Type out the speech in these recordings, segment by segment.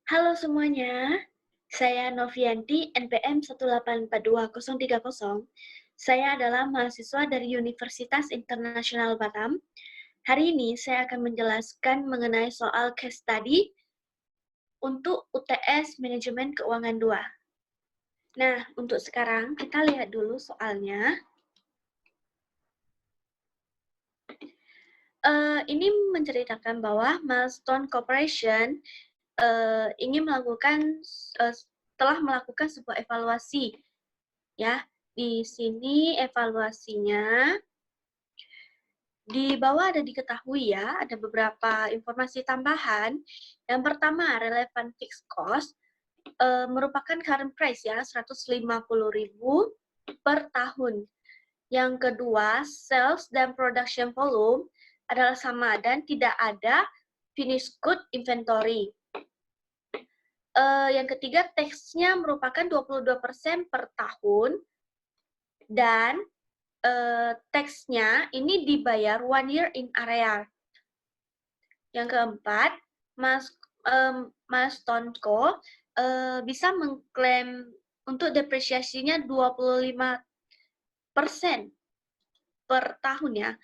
Halo semuanya, saya Novianti, NPM 1842030. Saya adalah mahasiswa dari Universitas Internasional Batam. Hari ini saya akan menjelaskan mengenai soal case study untuk UTS Manajemen Keuangan 2. Nah, untuk sekarang kita lihat dulu soalnya. Ini menceritakan bahwa Milestone Corporation ingin telah melakukan sebuah evaluasi. Ya, di sini evaluasinya di bawah ada diketahui ya, ada beberapa informasi tambahan. Yang pertama, relevan fixed cost merupakan current price ya, 150.000 per tahun. Yang kedua, sales dan production volume adalah sama dan tidak ada finished good inventory. Yang ketiga, tax-nya merupakan 22% per tahun dan tax-nya ini dibayar 1 year in area. Yang keempat, Milestone Co bisa mengklaim untuk depresiasinya 25% per tahun ya.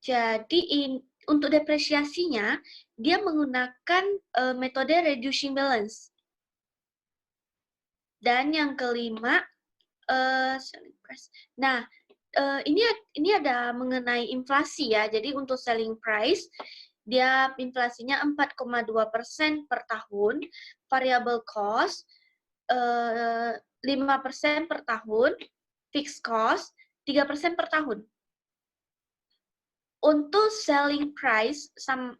Jadi untuk depresiasinya dia menggunakan metode reducing balance. Dan yang kelima, nah ini ada mengenai inflasi ya. Jadi untuk selling price dia inflasinya 4,2% per tahun, variable cost 5% per tahun, fixed cost 3% per tahun. Untuk selling price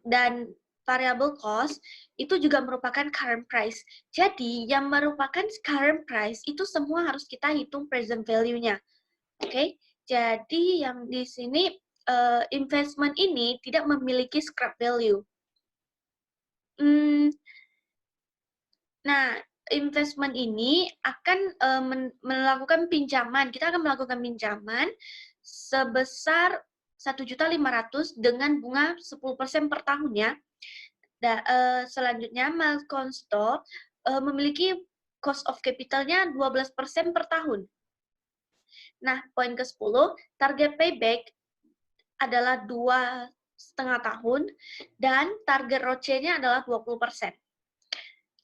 dan variable cost itu juga merupakan current price. Jadi yang merupakan current price itu semua harus kita hitung present value-nya. Oke, jadi yang di sini investment ini tidak memiliki scrap value. Nah, investment ini akan melakukan pinjaman. Kita akan melakukan pinjaman sebesar 1.500.000 dengan bunga 10% per tahun ya. Selanjutnya, Milestone Stock memiliki cost of capital-nya 12% per tahun. Nah, poin ke-10, target payback adalah 2,5 tahun dan target ROCE-nya adalah 20%.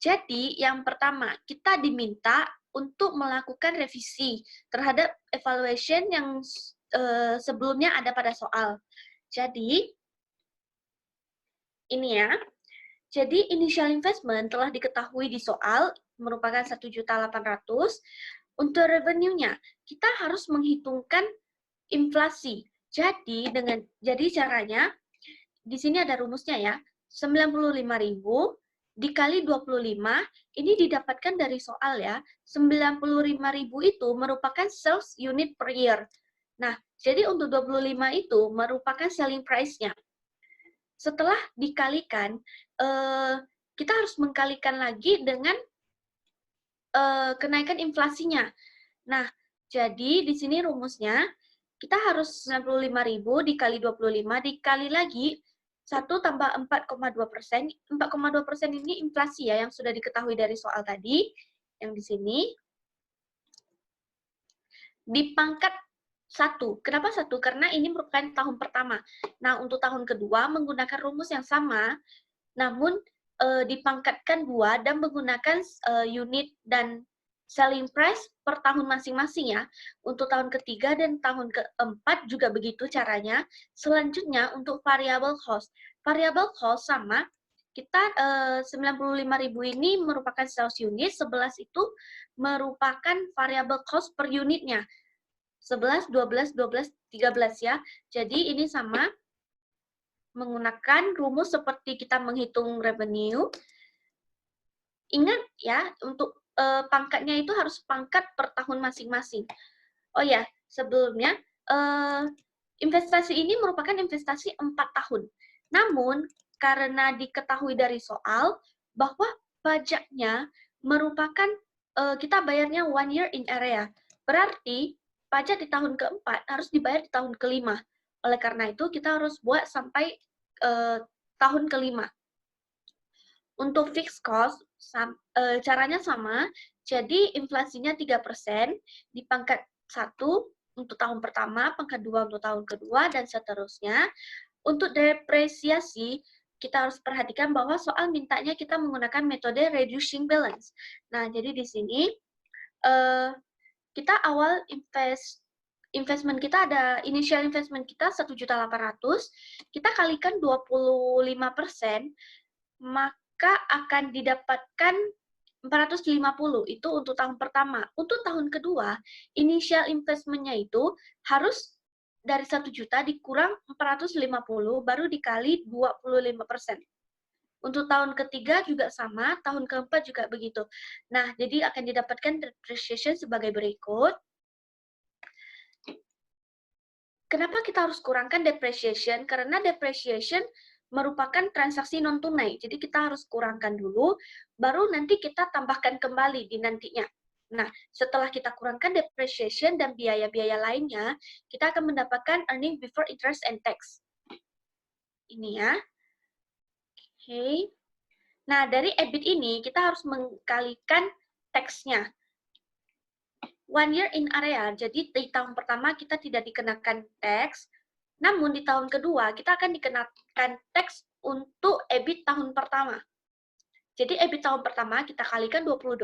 Jadi, yang pertama, kita diminta untuk melakukan revisi terhadap evaluation yang sebelumnya ada pada soal. Jadi, ini ya. Jadi, initial investment telah diketahui di soal, merupakan 1.800.000. Untuk revenue-nya, kita harus menghitungkan inflasi. Jadi caranya, di sini ada rumusnya ya, 95.000 dikali 25, ini didapatkan dari soal ya, 95.000 itu merupakan sales unit per year. Nah, jadi untuk 25 itu merupakan selling price-nya. Setelah dikalikan, kita harus mengkalikan lagi dengan kenaikan inflasinya. Nah, jadi di sini rumusnya, kita harus 95.000 dikali 25 dikali lagi 1 tambah 4,2%. 4,2% ini inflasi ya yang sudah diketahui dari soal tadi. Yang di sini. Dipangkat 1. Kenapa 1? Karena ini merupakan tahun pertama. Nah, untuk tahun kedua menggunakan rumus yang sama, namun dipangkatkan 2 dan menggunakan unit dan selling price per tahun masing-masing ya. Untuk tahun ketiga dan tahun keempat juga begitu caranya. Selanjutnya untuk variable cost. Variable cost sama, kita 95.000 ini merupakan sales unit, 11 itu merupakan variable cost per unitnya. 11, 12, 12, 13 ya. Jadi ini sama menggunakan rumus seperti kita menghitung revenue. Ingat ya, untuk pangkatnya itu harus pangkat per tahun masing-masing. Oh ya, sebelumnya investasi ini merupakan investasi 4 tahun. Namun, karena diketahui dari soal bahwa pajaknya merupakan kita bayarnya 1 year in area. Berarti pajak di tahun keempat harus dibayar di tahun kelima. Oleh karena itu, kita harus buat sampai tahun kelima. Untuk fixed cost, caranya sama. Jadi inflasinya 3%, di pangkat 1 untuk tahun pertama, pangkat 2 untuk tahun kedua, dan seterusnya. Untuk depresiasi, kita harus perhatikan bahwa soal mintanya kita menggunakan metode reducing balance. Nah, jadi di sini kita awal investment kita ada initial investment kita 1.800.000, kita kalikan 25%, maka akan didapatkan 450 itu untuk tahun pertama. Untuk tahun kedua, initial investment-nya itu harus dari 1 juta dikurang 450 baru dikali 25%. Untuk tahun ketiga juga sama, tahun keempat juga begitu. Nah, jadi akan didapatkan depreciation sebagai berikut. Kenapa kita harus kurangkan depreciation? Karena depreciation merupakan transaksi non-tunai. Jadi kita harus kurangkan dulu, baru nanti kita tambahkan kembali di nantinya. Nah, setelah kita kurangkan depreciation dan biaya-biaya lainnya, kita akan mendapatkan earning before interest and tax. Ini ya. Oke. Nah, dari EBIT ini kita harus mengkalikan tax-nya. 1 year in area, jadi di tahun pertama kita tidak dikenakan tax, namun di tahun kedua kita akan dikenakan tax untuk EBIT tahun pertama. Jadi EBIT tahun pertama kita kalikan 22%,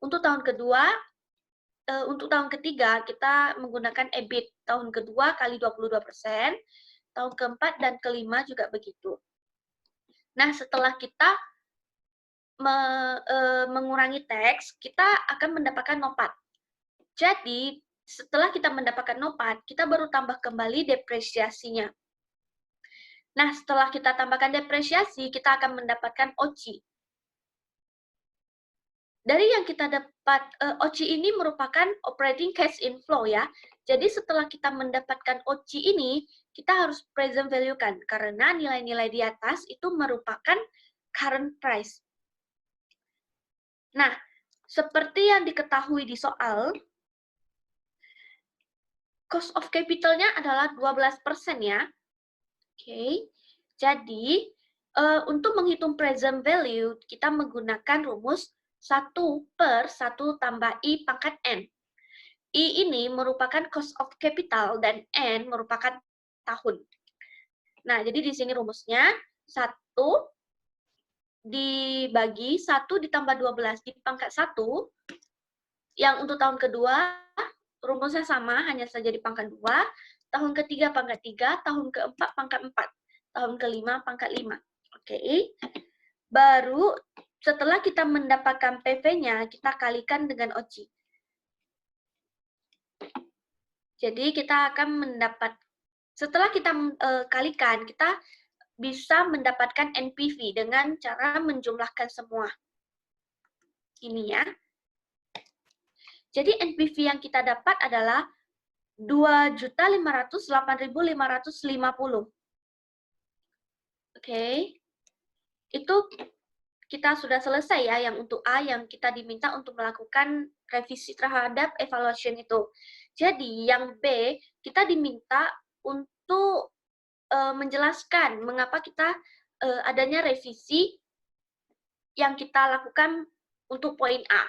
untuk tahun kedua, untuk tahun ketiga kita menggunakan EBIT tahun kedua kali 22%, tahun keempat dan kelima juga begitu. Nah, setelah kita mengurangi tax, kita akan mendapatkan nopat. Jadi, setelah kita mendapatkan nopat, kita baru tambah kembali depresiasinya. Nah, setelah kita tambahkan depresiasi, kita akan mendapatkan OCI. Dari yang kita dapat, OCI ini merupakan operating cash inflow ya. Jadi, setelah kita mendapatkan OCI ini, kita harus present value-kan, karena nilai-nilai di atas itu merupakan current price. Nah, seperti yang diketahui di soal, cost of capital-nya adalah 12% ya. Oke, jadi untuk menghitung present value, kita menggunakan rumus 1/1 tambah I pangkat N. I ini merupakan cost of capital dan N merupakan tahun. Nah, jadi di sini rumusnya 1 dibagi 1 ditambah 12 di pangkat 1, yang untuk tahun kedua rumusnya sama, hanya saja di pangkat 2, tahun ketiga pangkat 3, tahun keempat pangkat 4, tahun kelima pangkat 5. Oke. Baru setelah kita mendapatkan PV-nya, kita kalikan dengan OCI. Jadi kita akan mendapat, setelah kita kalikan, kita bisa mendapatkan NPV dengan cara menjumlahkan semua. Ini ya. Jadi NPV yang kita dapat adalah 2.508.550. Oke. Itu kita sudah selesai ya yang untuk A yang kita diminta untuk melakukan revisi terhadap evaluation itu. Jadi yang B kita diminta untuk menjelaskan mengapa kita adanya revisi yang kita lakukan untuk poin A.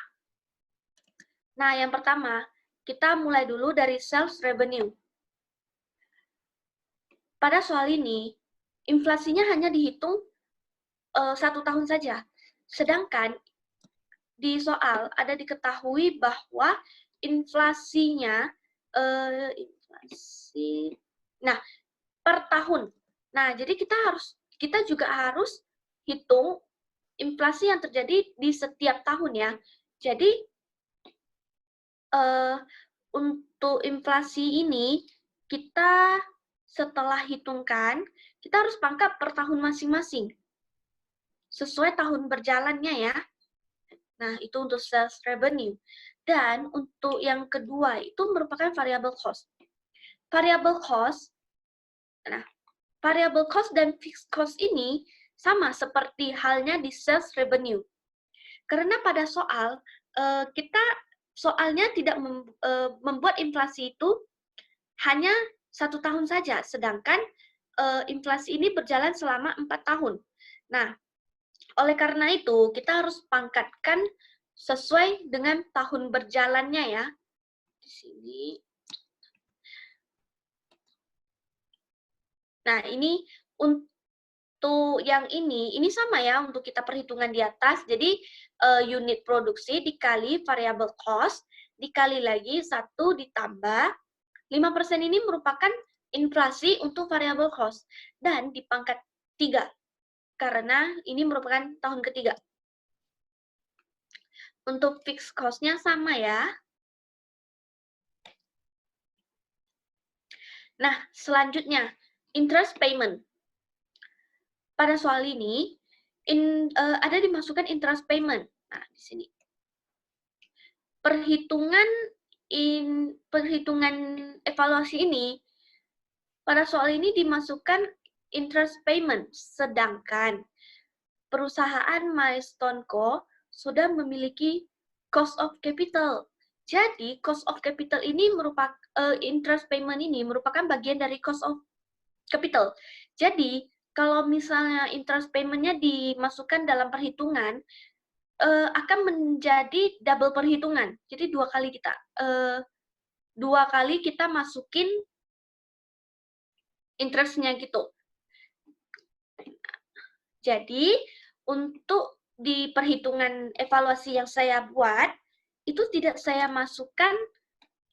Nah, yang pertama, kita mulai dulu dari sales revenue. Pada soal ini, inflasinya hanya dihitung 1 tahun saja. Sedangkan di soal ada diketahui bahwa inflasinya per tahun. Nah, jadi kita juga harus hitung inflasi yang terjadi di setiap tahun ya. Jadi untuk inflasi ini kita setelah hitungkan, kita harus pangkat per tahun masing-masing. Sesuai tahun berjalannya ya. Nah, itu untuk sales revenue. Dan untuk yang kedua, itu merupakan variable cost. Variable cost, nah, variable cost dan fixed cost ini sama seperti halnya di sales revenue. Karena pada soal, kita soalnya tidak membuat inflasi itu hanya 1 tahun saja, sedangkan inflasi ini berjalan selama 4 tahun. Nah, Oleh karena itu, kita harus pangkatkan sesuai dengan tahun berjalannya ya. Di sini. Nah, ini untuk yang ini sama ya untuk kita perhitungan di atas. Jadi unit produksi dikali variable cost, dikali lagi 1 ditambah 5% ini merupakan inflasi untuk variable cost. Dan dipangkat 3, karena ini merupakan tahun ketiga. Untuk fixed cost-nya sama ya. Nah, selanjutnya, interest payment. Pada soal ini, ada dimasukkan interest payment. Nah, di sini. Perhitungan evaluasi ini, pada soal ini dimasukkan interest payment, sedangkan perusahaan Milestone Co. sudah memiliki cost of capital. Jadi, cost of capital ini merupakan interest payment ini merupakan bagian dari cost of capital. Jadi, kalau misalnya interest payment-nya dimasukkan dalam perhitungan, akan menjadi double perhitungan. Jadi dua kali kita masukin interest-nya gitu. Jadi, untuk di perhitungan evaluasi yang saya buat, itu tidak saya masukkan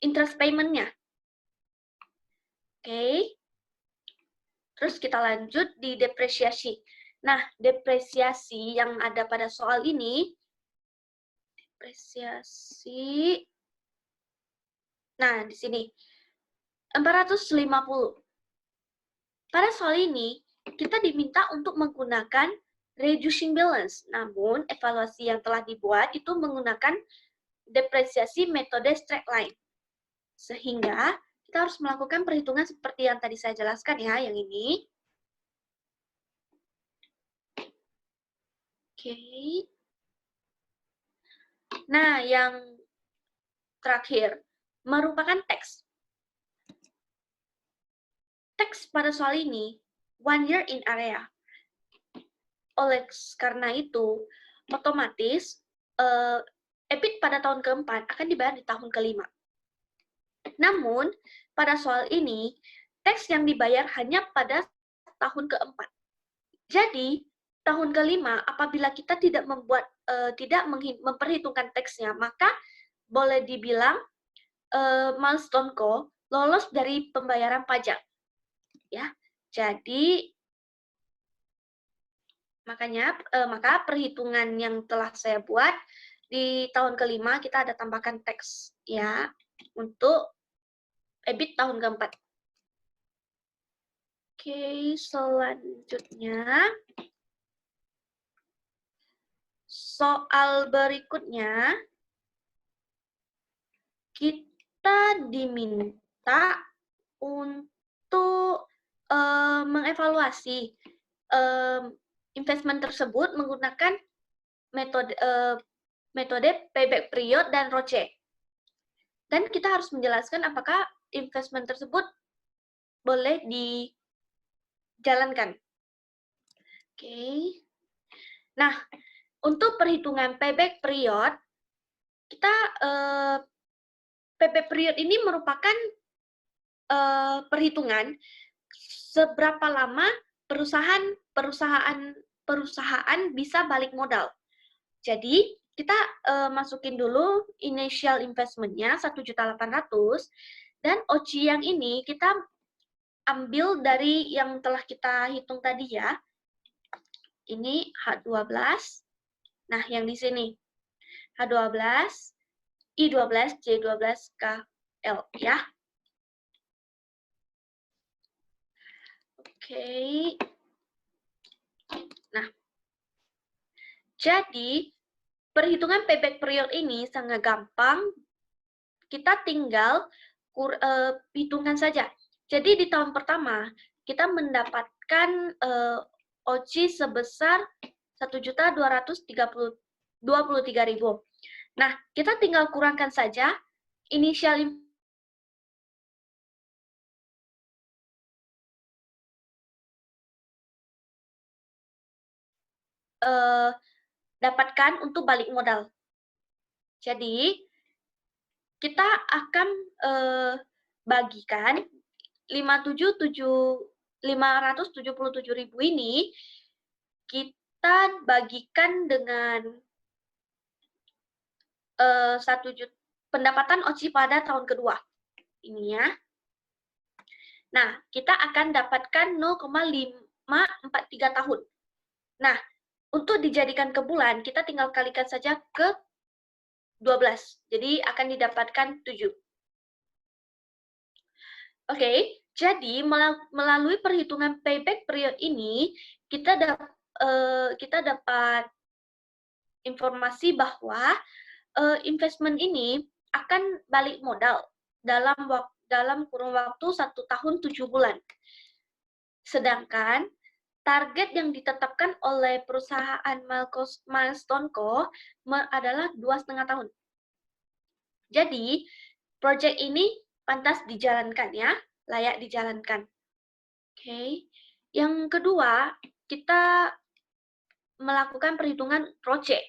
interest payment-nya. Oke. Terus kita lanjut di depresiasi. Nah, depresiasi yang ada pada soal ini, depresiasi, nah di sini, 450. Pada soal ini, kita diminta untuk menggunakan reducing balance. Namun, evaluasi yang telah dibuat itu menggunakan depresiasi metode straight line. Sehingga, kita harus melakukan perhitungan seperti yang tadi saya jelaskan ya, yang ini. Oke. Nah, yang terakhir, merupakan teks. Teks pada soal ini, 1 year in area. Oleh karena itu, otomatis EBIT pada tahun keempat akan dibayar di tahun kelima. Namun, pada soal ini, teks yang dibayar hanya pada tahun keempat. Jadi, tahun kelima, apabila kita tidak memperhitungkan teksnya, maka boleh dibilang Milestone Co. lolos dari pembayaran pajak. Ya, jadi maka perhitungan yang telah saya buat di tahun kelima kita ada tambahkan teks ya untuk EBIT tahun keempat. Oke, selanjutnya soal berikutnya kita diminta untuk mengevaluasi investment tersebut menggunakan metode payback period dan ROCE. Dan kita harus menjelaskan apakah investment tersebut boleh dijalankan. Oke. Nah, untuk perhitungan payback period, kita payback period ini merupakan perhitungan seberapa lama perusahaan bisa balik modal. Jadi, kita masukin dulu initial investment-nya 1.800.000 dan OCI yang ini kita ambil dari yang telah kita hitung tadi ya. Ini H12. Nah, yang di sini H12, I12, J12, KL ya. Oke. Nah, jadi perhitungan payback period ini sangat gampang. Kita tinggal hitungan saja. Jadi di tahun pertama kita mendapatkan OCI sebesar 1.233.000. Nah, kita tinggal kurangkan saja initial dapatkan untuk balik modal. Jadi, kita akan bagikan 577.000 ini, kita bagikan dengan 1 juta pendapatan OCI pada tahun kedua. Ini ya. Nah, kita akan dapatkan 0,543 tahun. Nah, untuk dijadikan ke bulan, kita tinggal kalikan saja ke 12. Jadi akan didapatkan 7. Oke, jadi melalui perhitungan payback period ini, kita dapat informasi bahwa investment ini akan balik modal dalam kurun waktu 1 tahun 7 bulan. Sedangkan target yang ditetapkan oleh perusahaan Milestone Co. adalah 2,5 tahun. Jadi, proyek ini pantas dijalankan ya, layak dijalankan. Oke. Yang kedua, kita melakukan perhitungan ROCE.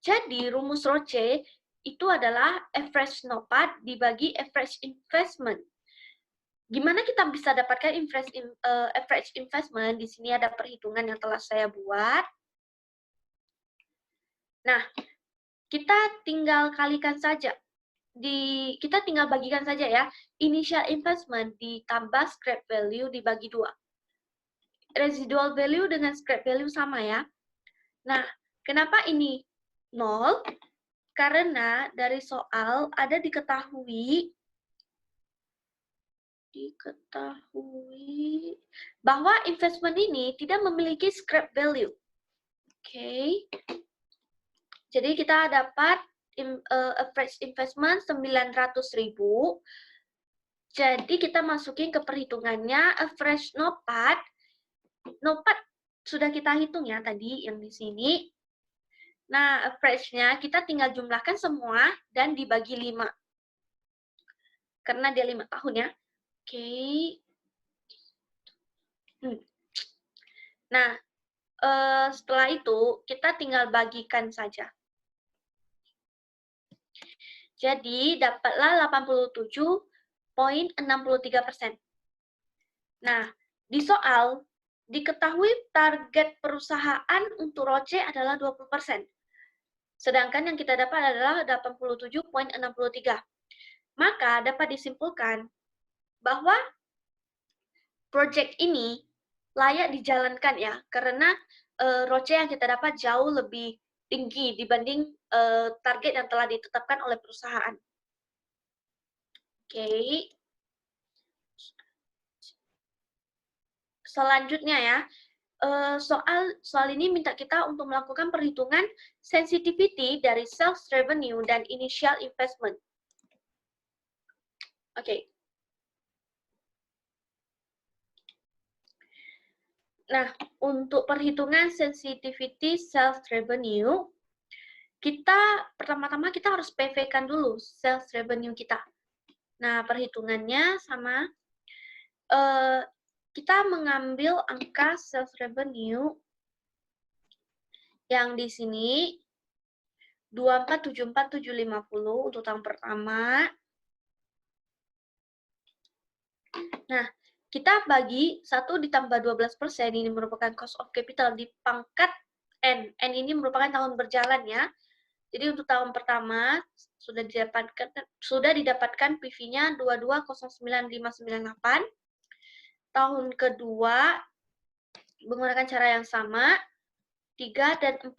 Jadi, rumus ROCE itu adalah average NOPAT dibagi average investment. Gimana kita bisa dapatkan average investment? Di sini ada perhitungan yang telah saya buat. Nah, kita tinggal kalikan saja. Kita tinggal bagikan saja ya, initial investment ditambah scrap value dibagi 2. Residual value dengan scrap value sama ya. Nah, kenapa ini 0? Karena dari soal ada diketahui bahwa investment ini tidak memiliki scrap value. Oke. Jadi kita dapat average investment 900.000. Jadi kita masukin ke perhitungannya average NOPAT. NOPAT sudah kita hitung ya tadi yang di sini. Nah, average-nya kita tinggal jumlahkan semua dan dibagi 5. Karena dia 5 tahun ya. Oke. Nah, setelah itu kita tinggal bagikan saja. Jadi, dapatlah 87,63%. Nah, di soal, diketahui target perusahaan untuk ROCE adalah 20%. Sedangkan yang kita dapat adalah 87,63. Maka, dapat disimpulkan bahwa proyek ini layak dijalankan ya, karena ROCE yang kita dapat jauh lebih tinggi dibanding target yang telah ditetapkan oleh perusahaan. Oke. Selanjutnya ya, soal ini minta kita untuk melakukan perhitungan sensitivity dari sales revenue dan initial investment. Oke. Nah, untuk perhitungan sensitivity sales revenue, pertama-tama kita harus PV-kan dulu sales revenue kita. Nah, perhitungannya sama, kita mengambil angka sales revenue yang di sini 2474.750 untuk tahun pertama. Nah, kita bagi 1 ditambah 12%, ini merupakan cost of capital di pangkat N. N ini merupakan tahun berjalan ya. Jadi untuk tahun pertama sudah didapatkan PV-nya 22,09598. Tahun kedua menggunakan cara yang sama 3 dan 4.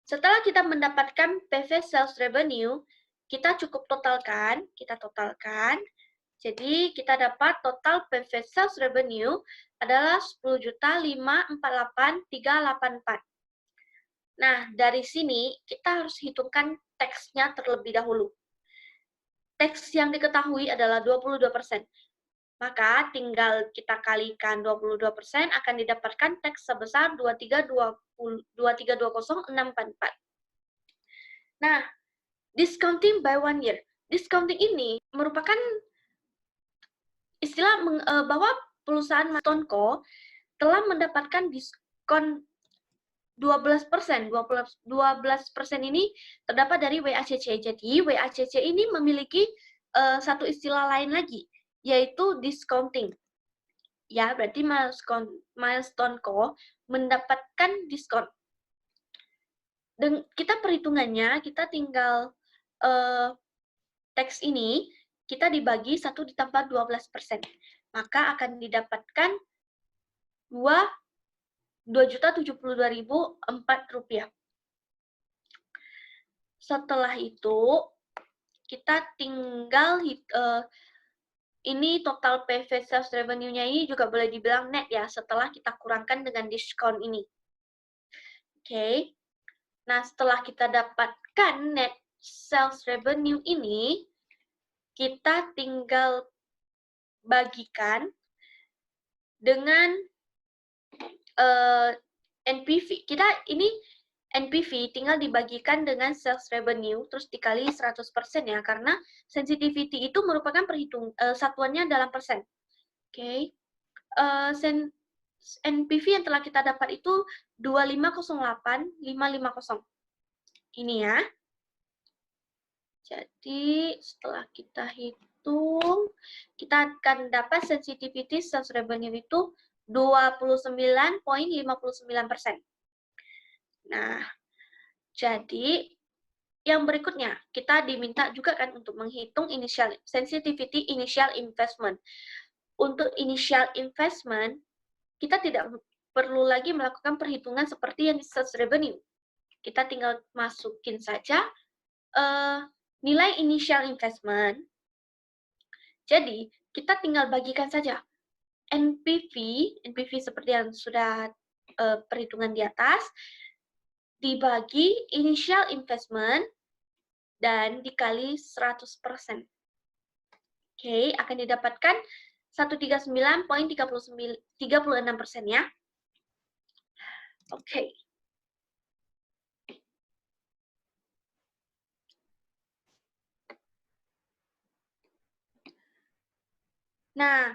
Setelah kita mendapatkan PV sales revenue, kita cukup totalkan, Jadi kita dapat total PV sales revenue adalah 10.548.384. Nah, dari sini kita harus hitungkan tax-nya terlebih dahulu. Tax yang diketahui adalah 22%. Maka tinggal kita kalikan 22% akan didapatkan tax sebesar 2320.644. Nah, discounting by 1 year. Discounting ini merupakan istilah bahwa perusahaan Milestone Co. telah mendapatkan diskon diskon 12%. 12% ini terdapat dari WACC. Jadi WACC ini memiliki satu istilah lain lagi, yaitu discounting. Ya, berarti Milestone Co mendapatkan diskon. Dan kita perhitungannya, kita tinggal teks ini, kita dibagi 1 ditambah 12%. Maka akan didapatkan 2.072.004 rupiah. Setelah itu, kita tinggal ini total PV sales revenue-nya ini juga boleh dibilang net ya, setelah kita kurangkan dengan diskon ini. Oke. Nah, setelah kita dapatkan net sales revenue ini, kita tinggal bagikan dengan NPV. Kita ini NPV tinggal dibagikan dengan sales revenue, terus dikali 100% ya, karena sensitivity itu merupakan satuannya dalam persen. Oke. NPV yang telah kita dapat itu 2508.550. Ini ya. Jadi, setelah kita hitung, kita akan dapat sensitivity sales revenue itu 29.59%. Nah, jadi yang berikutnya, kita diminta juga kan untuk menghitung sensitivity initial investment. Untuk initial investment, kita tidak perlu lagi melakukan perhitungan seperti yang di sales revenue. Kita tinggal masukin saja nilai initial investment. Jadi, kita tinggal bagikan saja NPV seperti yang sudah perhitungan di atas, dibagi initial investment, dan dikali 100%. Oke, akan didapatkan 139.36% ya. Oke. Nah,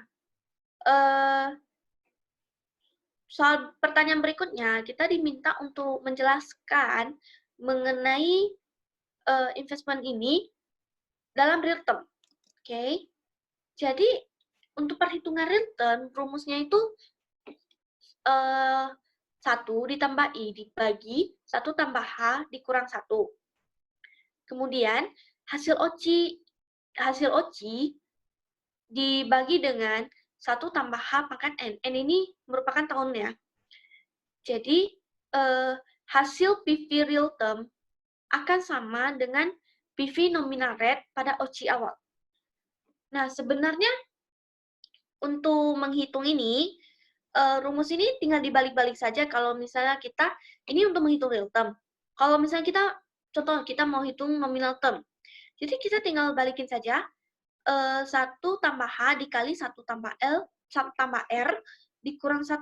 soal pertanyaan berikutnya, kita diminta untuk menjelaskan mengenai investment ini dalam real term. Oke. Jadi, untuk perhitungan real term, rumusnya itu 1 ditambah I dibagi 1 tambah H dikurang 1. Kemudian, hasil OCI dibagi dengan 1 tambah H pangkat N. N ini merupakan tahunnya. Jadi, hasil PV real term akan sama dengan PV nominal rate pada OCI awal. Nah, sebenarnya untuk menghitung ini, rumus ini tinggal dibalik-balik saja kalau misalnya kita, ini untuk menghitung real term. Kalau misalnya contoh kita mau hitung nominal term. Jadi kita tinggal balikin saja, 1 tambah H dikali 1 tambah R dikurang 1.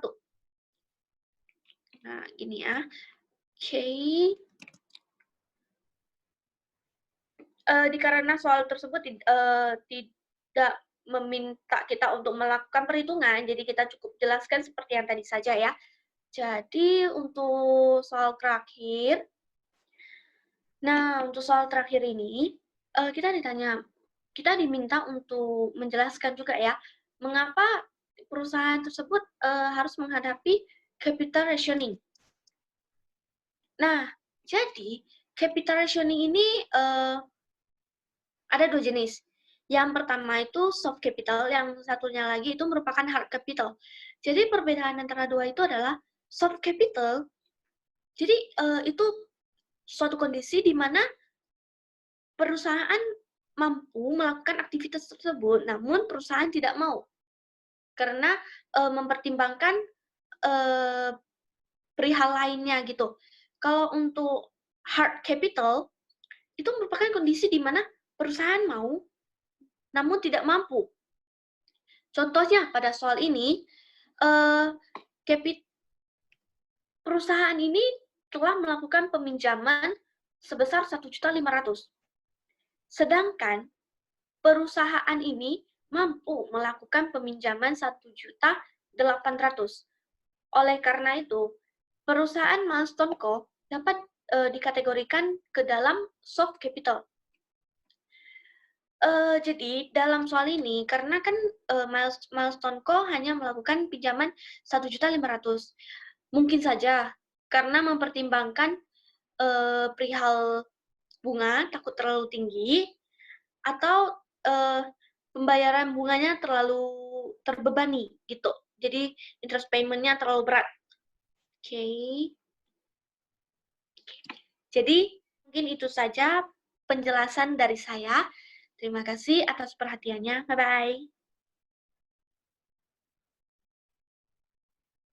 Nah, gini ya. Oke. Karena soal tersebut tidak meminta kita untuk melakukan perhitungan, jadi kita cukup jelaskan seperti yang tadi saja ya. Jadi untuk soal terakhir, ini, kita diminta untuk menjelaskan juga ya, mengapa perusahaan tersebut harus menghadapi capital rationing. Nah, jadi capital rationing ini ada 2 jenis. Yang pertama itu soft capital, yang satunya lagi itu merupakan hard capital. Jadi perbedaan antara dua itu adalah soft capital. Jadi itu suatu kondisi di mana perusahaan mampu melakukan aktivitas tersebut, namun perusahaan tidak mau karena mempertimbangkan perihal lainnya gitu. Kalau untuk hard capital itu merupakan kondisi di mana perusahaan mau namun tidak mampu. Contohnya pada soal ini, perusahaan ini telah melakukan peminjaman sebesar 1.500.000. Sedangkan perusahaan ini mampu melakukan peminjaman 1.800.000. Oleh karena itu, perusahaan Milestone Co. dapat dikategorikan ke dalam soft capital. Jadi dalam soal ini, karena kan Milestone Co. hanya melakukan pinjaman 1.500.000. Mungkin saja karena mempertimbangkan perihal bunga takut terlalu tinggi, atau pembayaran bunganya terlalu terbebani gitu. Jadi interest payment-nya terlalu berat. Oke. Jadi mungkin itu saja penjelasan dari saya. Terima kasih atas perhatiannya. Bye-bye.